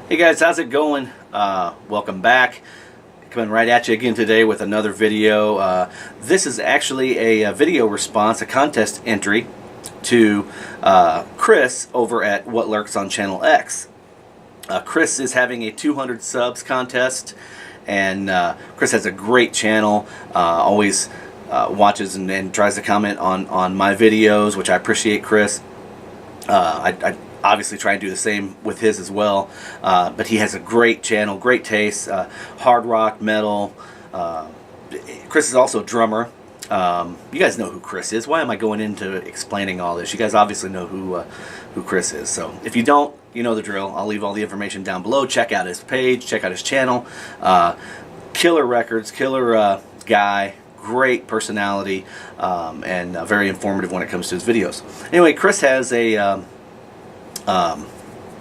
Hey guys, how's it going? Welcome back. Coming right at you again today with another video. This is actually a video response, a contest entry to Chris over at What Lurks On Channel X. Chris is having a 200 subs contest, and Chris has a great channel. Always watches and tries to comment on my videos, which I appreciate, Chris. I obviously try and do the same with his as well, but he has a great channel, great taste, hard rock, metal. Chris is also a drummer. You guys know who Chris is. Why am I going into explaining all this? You guys obviously know who Chris is. So if you don't, you know the drill. I'll leave all the information down below. Check out his page, check out his channel. Killer records, killer guy. Great personality, and very informative when it comes to his videos. Anyway, Chris has a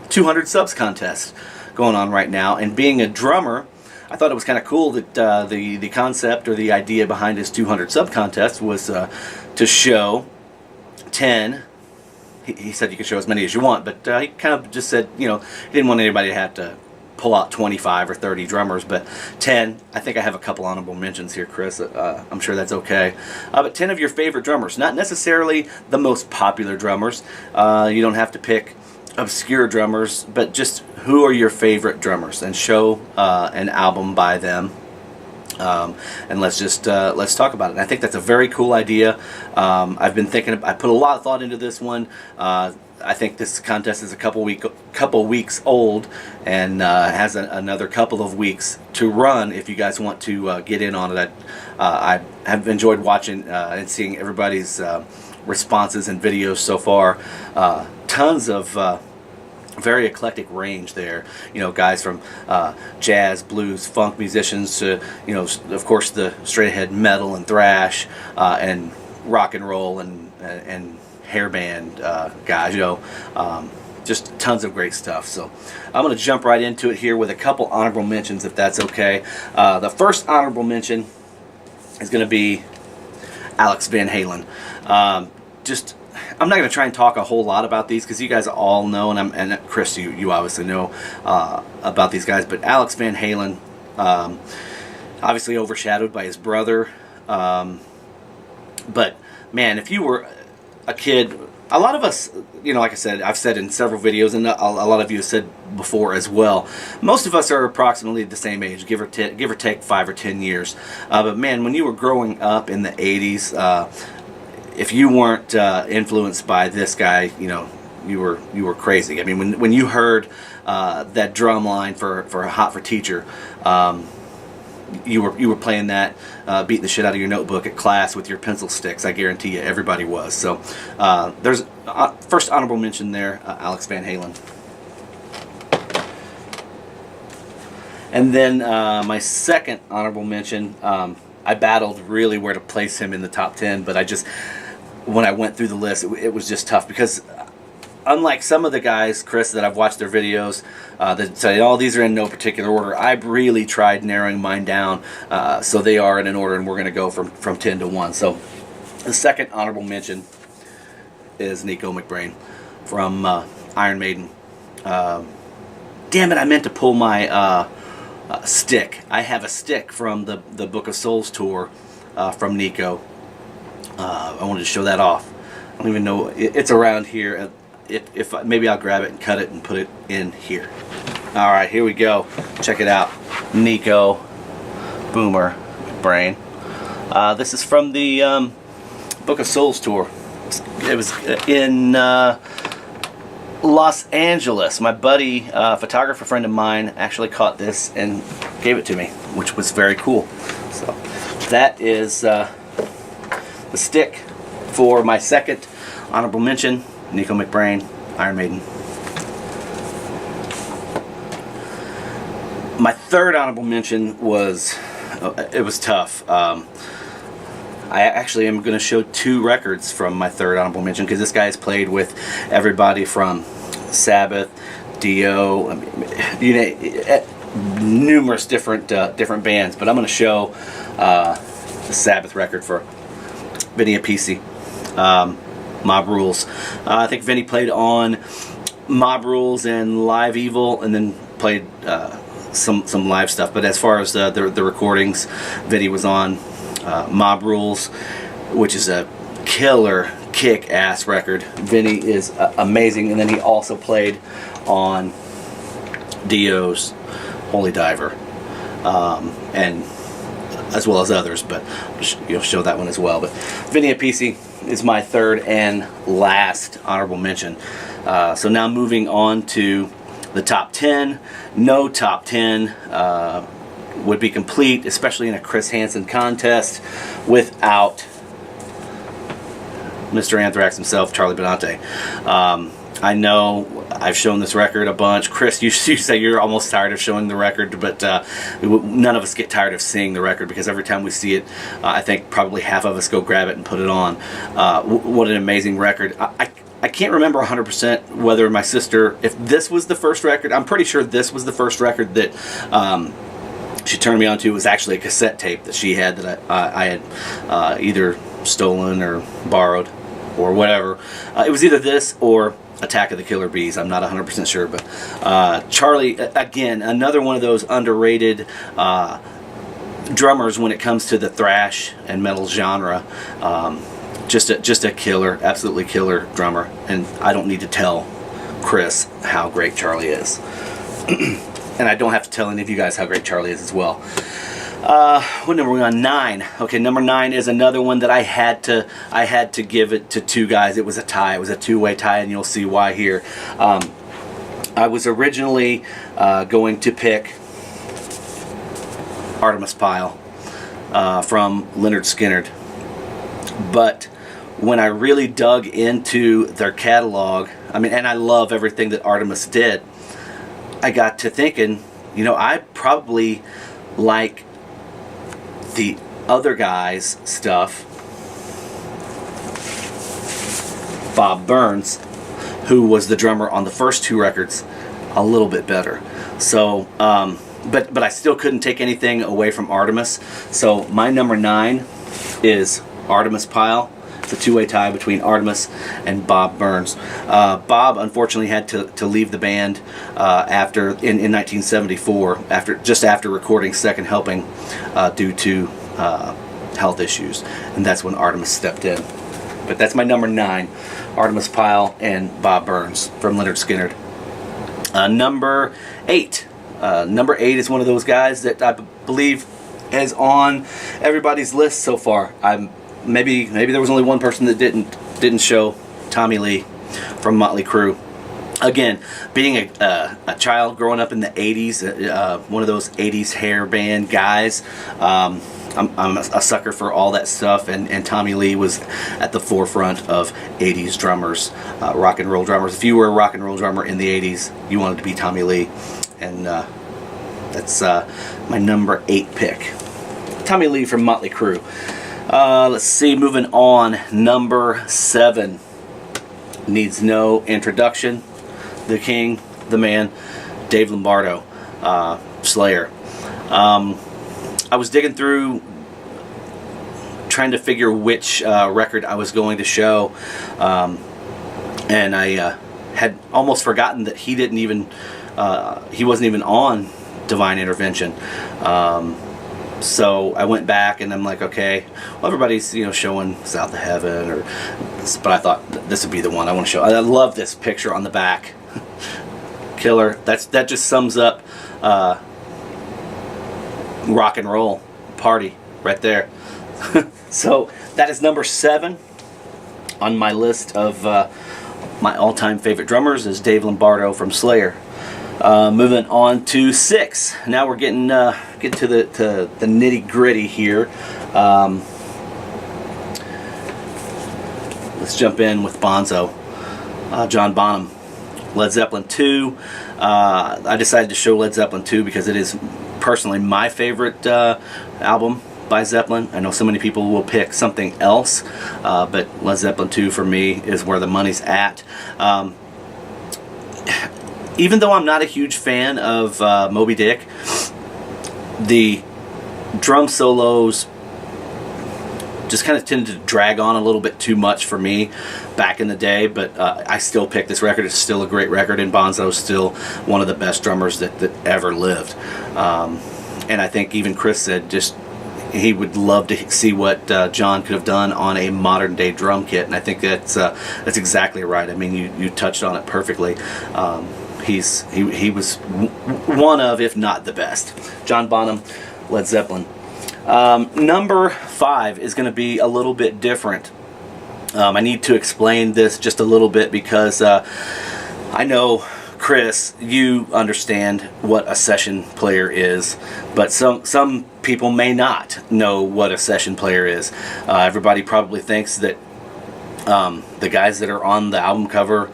200 subs contest going on right now, and being a drummer, I thought it was kind of cool that the concept or the idea behind his 200 sub contest was to show 10. He said you could show as many as you want, but he kind of just said, you know, he didn't want anybody to have to pull out 25 or 30 drummers, but 10. I think I have a couple honorable mentions here, Chris. I'm sure that's okay. But 10 of your favorite drummers, not necessarily the most popular drummers. You don't have to pick obscure drummers, but just who are your favorite drummers, and show an album by them. And let's talk about it. And I think that's a very cool idea. I've been thinking. I put a lot of thought into this one. I think this contest is a couple weeks old, and has another couple of weeks to run. If you guys want to get in on it, I have enjoyed watching and seeing everybody's responses and videos so far. Tons of very eclectic range there. You know, guys from jazz, blues, funk musicians to, you know, of course, the straight ahead metal and thrash, and rock and roll and hairband guys. You know, just tons of great stuff. So I'm going to jump right into it here with a couple honorable mentions, if that's okay. The first honorable mention is going to be Alex Van Halen. I'm not going to try and talk a whole lot about these because you guys all know, and Chris, you obviously know about these guys. But Alex Van Halen, obviously overshadowed by his brother. But man, if you were a kid, a lot of us, you know, like I said, I've said in several videos, and a lot of you have said before as well, most of us are approximately the same age, give or take 5 or 10 years. But man, when you were growing up in the 80s, if you weren't influenced by this guy, you know, you were crazy. I mean, when you heard that drum line for Hot for Teacher, you were playing that, beating the shit out of your notebook at class with your pencil sticks. I guarantee you, everybody was. So there's first honorable mention there, Alex Van Halen. And then my second honorable mention, I battled really where to place him in the top 10, but when I went through the list, it was just tough because unlike some of the guys, Chris, that I've watched their videos that say, oh, these are in no particular order, I've really tried narrowing mine down so they are in an order, and we're going to go from 10 to 1. So the second honorable mention is Nico McBrain from Iron Maiden. Damn it, I meant to pull my stick. I have a stick from the Book of Souls tour from Nico. I wanted to show that off. I don't even know, it's around here. If maybe I'll grab it and cut it and put it in here. All right, here we go. Check it out, Nico Boomer McBrain. This is from the Book of Souls tour. It was in Los Angeles. My buddy, photographer friend of mine, actually caught this and gave it to me, which was very cool. So that is the stick for my second honorable mention, Nico McBrain, Iron Maiden. My third honorable mention was, it was tough. I actually am going to show 2 records from my third honorable mention because this guy has played with everybody from Sabbath, Dio, I mean, you know, numerous different bands. But I'm going to show the Sabbath record for Vinny Appice, Mob Rules. I think Vinny played on Mob Rules and Live Evil, and then played some live stuff. But as far as the recordings, Vinny was on Mob Rules, which is a killer kick-ass record. Vinny is amazing, and then he also played on Dio's Holy Diver, and as well as others, but you'll show that one as well. But Vinny Appice is my third and last honorable mention. So now moving on to the top 10. No top 10 would be complete, especially in a Chris Hansen contest, without Mr. Anthrax himself, Charlie Benante. I know I've shown this record a bunch. Chris, you say you're almost tired of showing the record, but none of us get tired of seeing the record, because every time we see it, I think probably half of us go grab it and put it on. What an amazing record. I can't remember 100% whether my sister, if this was the first record. I'm pretty sure this was the first record that she turned me on to. It was actually a cassette tape that she had that I had either stolen or borrowed or whatever. It was either this or Attack of the Killer Bees. I'm not 100% sure, but Charlie, again, another one of those underrated drummers when it comes to the thrash and metal genre. Just a killer, absolutely killer drummer, and I don't need to tell Chris how great Charlie is. And I don't have to tell any of you guys how great Charlie is as well. What number are we on? 9. Okay, number 9 is another one that I had to give it to two guys. It was a tie. It was a two-way tie, and you'll see why here. I was originally going to pick Artemis Pyle from Lynyrd Skynyrd, but when I really dug into their catalog, I mean, and I love everything that Artemis did, I got to thinking, you know, I probably like the other guy's stuff, Bob Burns, who was the drummer on the first two records, a little bit better. So, but I still couldn't take anything away from Artemis. So my number 9 is Artemis Pyle. It's a two-way tie between Artemis and Bob Burns. Bob unfortunately had to leave the band in 1974 just after recording Second Helping due to health issues, and that's when Artemis stepped in. But that's my number 9, Artemis Pyle and Bob Burns from Lynyrd Skynyrd. Number 8. Number 8 is one of those guys that I believe is on everybody's list so far. Maybe there was only one person that didn't show Tommy Lee from Motley Crue. Again, being a child growing up in the 80s, one of those 80s hair band guys, I'm a sucker for all that stuff, and Tommy Lee was at the forefront of 80s drummers, rock and roll drummers. If you were a rock and roll drummer in the 80s, you wanted to be Tommy Lee, and that's my number 8 pick. Tommy Lee from Motley Crue. Let's see, moving on. Number 7 needs no introduction. The king, the man, Dave Lombardo, Slayer. I was digging through trying to figure which record I was going to show, and I had almost forgotten that he wasn't even on Divine Intervention. So I went back and I'm like, okay, well, everybody's showing South of Heaven, but I thought this would be the one I want to show. I love this picture on the back. Killer. That just sums up rock and roll party right there. So that is number 7 on my list of my all-time favorite drummers is Dave Lombardo from Slayer. Moving on to 6. Now we're getting to the nitty-gritty here. Let's jump in with Bonzo, John Bonham, Led Zeppelin 2. I decided to show Led Zeppelin 2 because it is personally my favorite album by Zeppelin. I know so many people will pick something else, but Led Zeppelin 2 for me is where the money's at. Even though I'm not a huge fan of Moby Dick, the drum solos just kind of tended to drag on a little bit too much for me back in the day, but I still pick this record. It's still a great record, and Bonzo's still one of the best drummers that ever lived. And I think even Chris said just he would love to see what John could have done on a modern day drum kit, and I think that's exactly right. I mean, you touched on it perfectly. He was one of, if not the best. John Bonham, Led Zeppelin. Number 5 is going to be a little bit different. I need to explain this just a little bit because I know, Chris, you understand what a session player is, but some people may not know what a session player is. Everybody probably thinks that the guys that are on the album cover,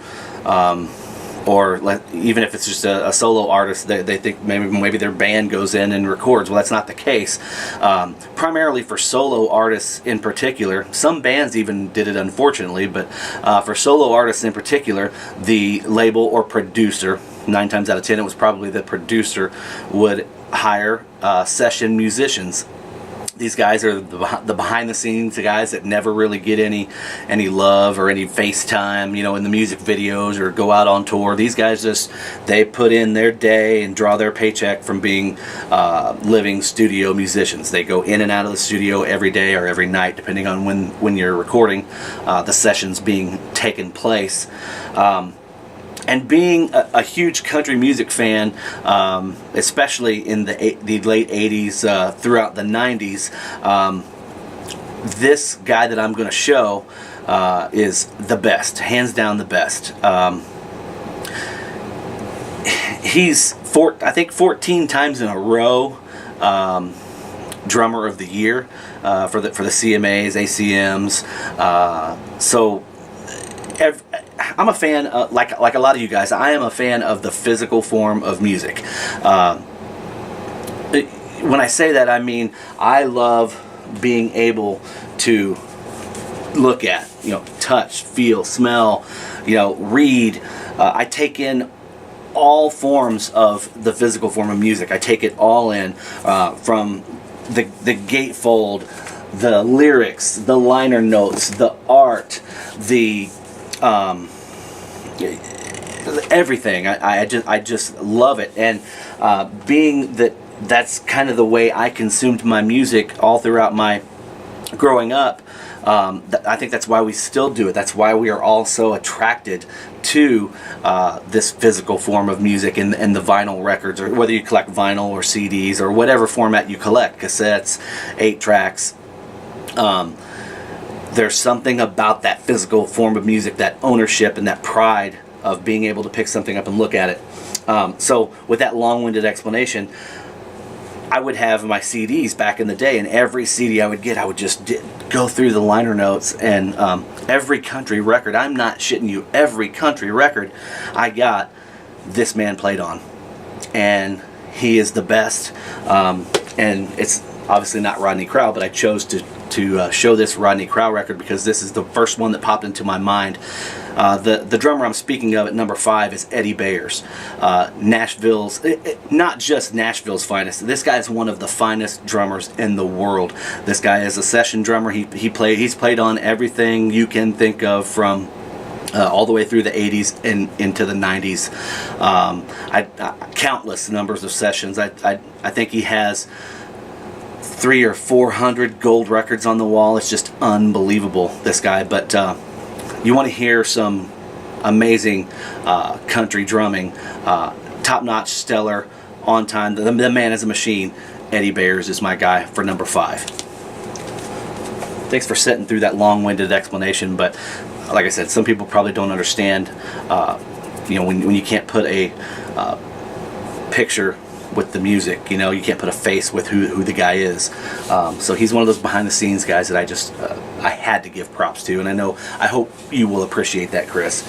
or even if it's just a solo artist, they think maybe their band goes in and records. Well, that's not the case. Primarily for solo artists in particular, some bands even did it, unfortunately, but for solo artists in particular, the label or producer, 9 times out of 10 it was probably the producer, would hire session musicians. These guys are the behind-the-scenes guys that never really get any love or any FaceTime, you know, in the music videos or go out on tour. These guys they put in their day and draw their paycheck from being living studio musicians. They go in and out of the studio every day or every night, depending on when you're recording the sessions being taken place. And being a huge country music fan, especially in the late 80s, throughout the 90s, this guy that I'm going to show is the best, hands down the best. He's, I think, 14 times in a row Drummer of the Year for the CMAs, ACMs. I'm a fan, like a lot of you guys, I am a fan of the physical form of music. When I say that, I mean I love being able to look at, you know, touch, feel, smell, you know, read. I take in all forms of the physical form of music. I take it all in, from the gatefold, the lyrics, the liner notes, the art, the everything. I just love it, and being that's kind of the way I consumed my music all throughout my growing up. I think that's why we still do it. That's why we are all so attracted to this physical form of music and the vinyl records, or whether you collect vinyl or CDs or whatever format you collect, cassettes, 8 tracks. There's something about that physical form of music, that ownership and that pride of being able to pick something up and look at it. So with that long-winded explanation, I would have my CDs back in the day, and every CD I would get, I would just go through the liner notes, and every country record, I'm not shitting you, every country record I got, this man played on. And he is the best. And it's obviously not Rodney Crowell, but I chose to show this Rodney Crowell record because this is the first one that popped into my mind. The drummer I'm speaking of at number 5 is Eddie Bayers, Nashville's, not just Nashville's finest. This guy is one of the finest drummers in the world. This guy is a session drummer. He's played on everything you can think of, from all the way through the 80s and into the 90s. Countless numbers of sessions. I think he has 300 or 400 gold records on the wall. It's just unbelievable, this guy. But you want to hear some amazing country drumming, top-notch, stellar, on time. The man is a machine. Eddie Bayers is my guy for number 5. Thanks for sitting through that long-winded explanation, but like I said, some people probably don't understand, you know, when you can't put a picture with the music, you know, you can't put a face with who the guy is. So he's one of those behind-the-scenes guys that I had to give props to, and I hope you will appreciate that, Chris.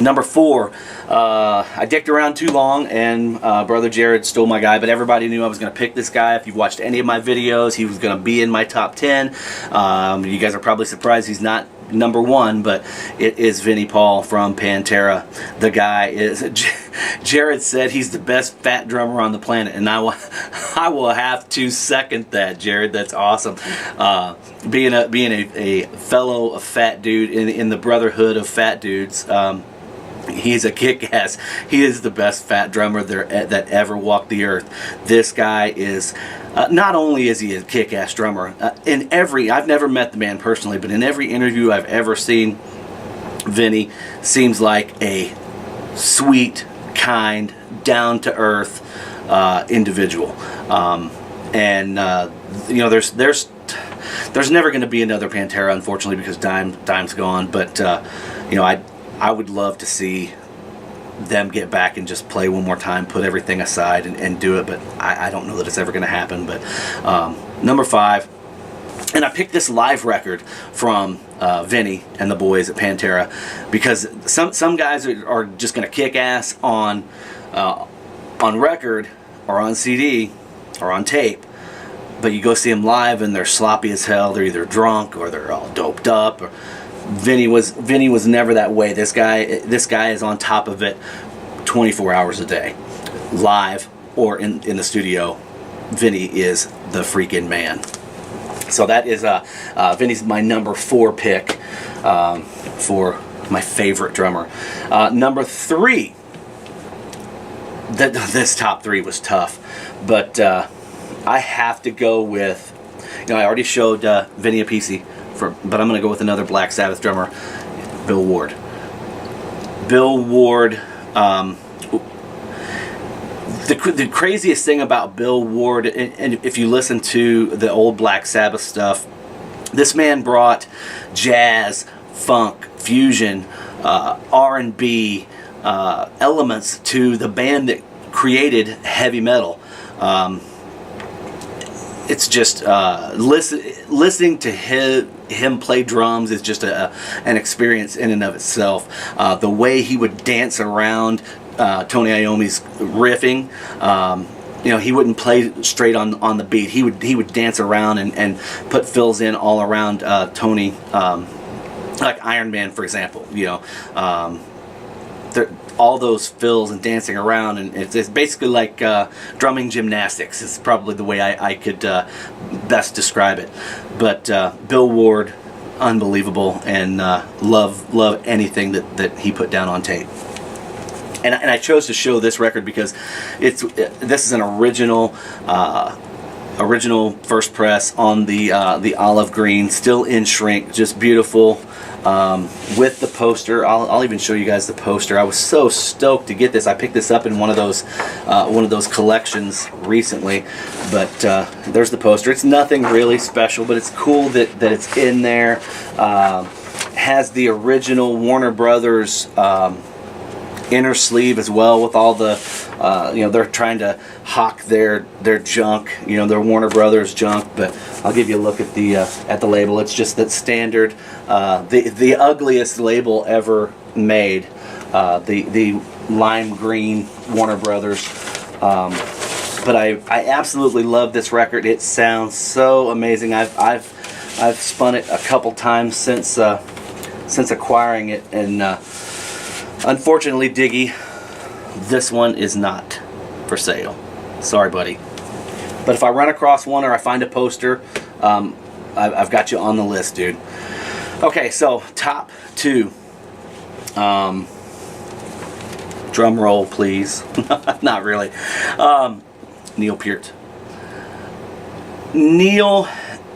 Number 4, I dicked around too long, and Brother Jared stole my guy, but everybody knew I was going to pick this guy. If you've watched any of my videos, he was going to be in my top 10. You guys are probably surprised he's not number one, but it is Vinnie Paul from Pantera. The guy is, Jared said he's the best fat drummer on the planet, and I will have to second that, Jared. That's awesome. Being a fellow fat dude in the brotherhood of fat dudes, he's a kick-ass. He is the best fat drummer that ever walked the earth. This guy is, not only is he a kick-ass drummer, I've never met the man personally, but in every interview I've ever seen, Vinny seems like a sweet, kind, down-to-earth individual. You know, there's never going to be another Pantera, unfortunately, because Dime's gone, but you know, I would love to see them get back and just play one more time, put everything aside and do it, but I don't know that it's ever going to happen. But number 5, and I picked this live record from Vinny and the boys at Pantera, because some guys are just going to kick ass on record or on CD or on tape, but you go see them live and they're sloppy as hell. They're either drunk or they're all doped up. Or Vinny was never that way. This guy is on top of it 24 hours a day, live or in the studio. Vinny is the freaking man. So that is Vinny's my number 4 pick for my favorite drummer. Number 3. This top 3 was tough, but I have to go with, you know, I already showed Vinny Appice, but I'm going to go with another Black Sabbath drummer, Bill Ward. Bill Ward, the craziest thing about Bill Ward, and if you listen to the old Black Sabbath stuff, this man brought jazz, funk, fusion, R&B elements to the band that created heavy metal. It's just listening to him play drums is just an experience in and of itself. The way he would dance around Tony Iommi's riffing, you know, he wouldn't play straight on the beat. He would dance around and put fills in all around Tony, like Iron Man, for example. You know, all those fills and dancing around, and it's basically like drumming gymnastics is probably the way I could best describe it. But Bill Ward, unbelievable, and love anything that he put down on tape. And I chose to show this record because this is an original first press on the olive green, still in shrink, just beautiful. With the poster, I'll even show you guys the poster. I was so stoked to get this. I picked this up in one of those collections recently, but there's the poster. It's nothing really special, but it's cool that it's in there. Has the original Warner Brothers inner sleeve as well, with all the you know, they're trying to hawk their junk, you know, their Warner Brothers junk. But I'll give you a look at the label. It's just that standard, the ugliest label ever made, the lime green Warner Brothers. But I absolutely love this record. It sounds so amazing. I've spun it a couple times since acquiring it, and unfortunately, Diggy, this one is not for sale. Sorry, buddy. But if I run across one or I find a poster, I've got you on the list, dude. Okay, so top 2. Drum roll, please. Not really. Neil Peart. Neil,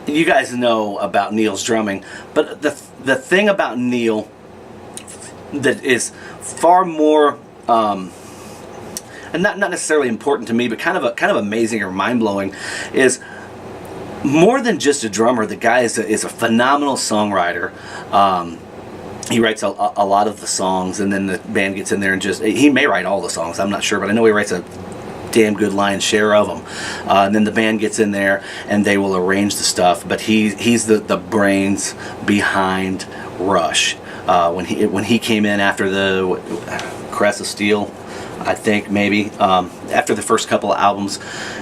you guys know about Neil's drumming, but the thing about Neil that is far more and not necessarily important to me, but kind of amazing or mind-blowing, is more than just a drummer. The guy is a phenomenal songwriter. He writes a lot of the songs, and then the band gets in there and he may write all the songs, I'm not sure, but I know he writes a damn good lion's share of them. And then the band gets in there and they will arrange the stuff, but he's the brains behind Rush. When he came in after the press of steel. I think maybe after the first couple of albums,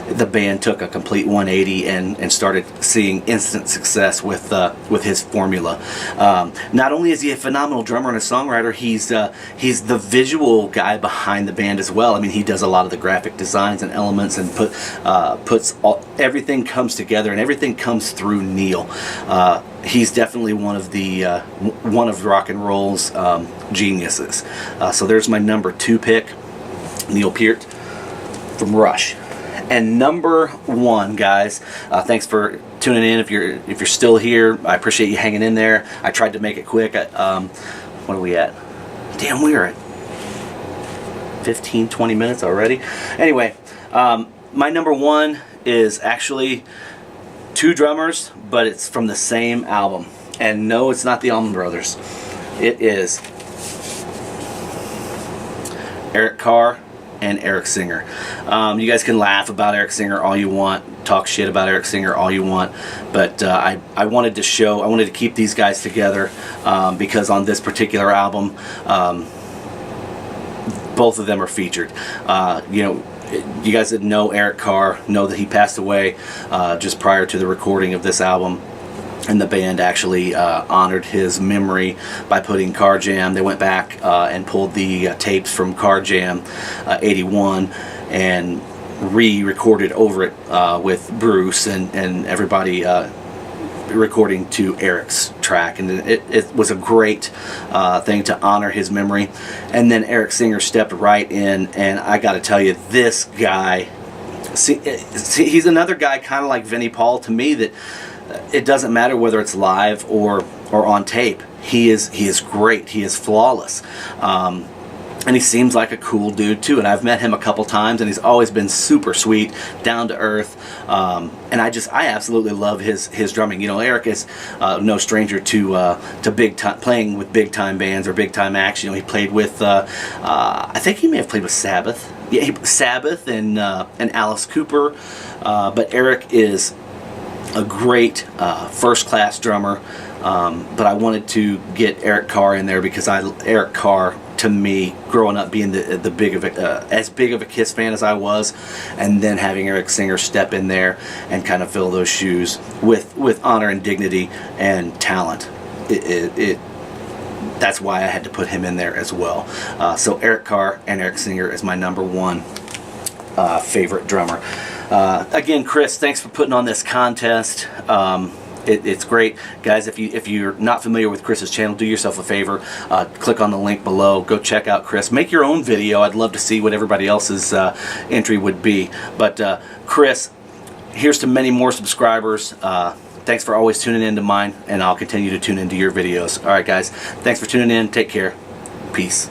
the band took a complete 180 and started seeing instant success with his formula. Not only is he a phenomenal drummer and a songwriter, he's the visual guy behind the band as well. I mean, he does a lot of the graphic designs and elements, and everything comes together, and everything comes through Neil. He's definitely one of rock and roll's geniuses. So there's my number 2 pick, Neil Peart from Rush. And number 1, guys, thanks for tuning in. If you're still here, I appreciate you hanging in there. I tried to make it quick. What are we at? Damn, we're at 15-20 minutes already. Anyway, my number 1 is actually 2 drummers, but it's from the same album. And no, it's not the Allman Brothers. It is Eric Carr and Eric Singer. You guys can laugh about Eric Singer all you want, talk shit about Eric Singer all you want, but I wanted to keep these guys together because on this particular album, both of them are featured. You guys that know Eric Carr know that he passed away just prior to the recording of this album. And the band actually honored his memory by putting Car Jam. They went back and pulled the tapes from Car Jam 81 and re-recorded over it with Bruce and everybody recording to Eric's track. And it was a great thing to honor his memory. And then Eric Singer stepped right in, and I got to tell you, this guy, he's another guy kind of like Vinnie Paul to me, that it doesn't matter whether it's live or on tape. He is great. He is flawless. And he seems like a cool dude too. And I've met him a couple times, and he's always been super sweet, down to earth. And I absolutely love his drumming. You know, Eric is no stranger to big time, playing with big time bands or big time acts. You know, he played with I think he may have played with Sabbath. Yeah, Sabbath and Alice Cooper. But Eric is a great first-class drummer, but I wanted to get Eric Carr in there because Eric Carr, to me, growing up being as big of a Kiss fan as I was, and then having Eric Singer step in there and kind of fill those shoes with honor and dignity and talent. That's why I had to put him in there as well. So Eric Carr and Eric Singer is my number 1 favorite drummer. Again, Chris, thanks for putting on this contest. It's great, guys. If you're not familiar with Chris's channel, do yourself a favor, click on the link below, go check out Chris, make your own video. I'd love to see what everybody else's entry would be. But Chris, here's to many more subscribers. Thanks for always tuning in to mine, and I'll continue to tune into your videos. Alright guys, thanks for tuning in, take care, peace.